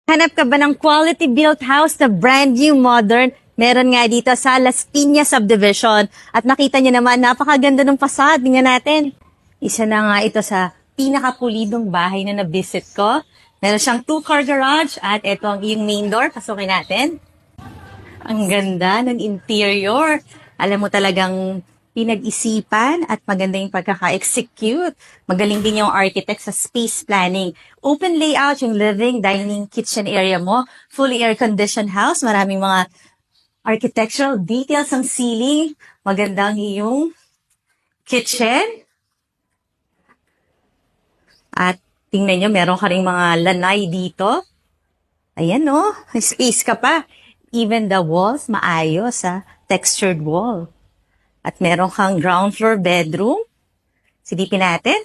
Hanap ka ba ng quality built house na brand new, modern? Meron nga dito sa Las Piñas Subdivision. At makita niyo naman, napakaganda ng facade. Tingnan natin. Isa na nga ito sa pinakapulidong bahay na na-visit ko. Meron siyang 2-car garage at ito ang iyong main door. Pasukin natin. Ang ganda ng interior. Alam mo talagang pinag-isipan at maganda yung pagkaka-execute. Magaling din yung architect sa space planning. Open layout yung living, dining, kitchen area mo. Fully air-conditioned house. Maraming mga architectural details ang ceiling. Magandang iyong kitchen. At tingnan nyo, meron ka rin mga lanay dito. Ayan no, may space ka pa. Even the walls, maayos textured wall. At meron kang ground floor bedroom. Silipin natin.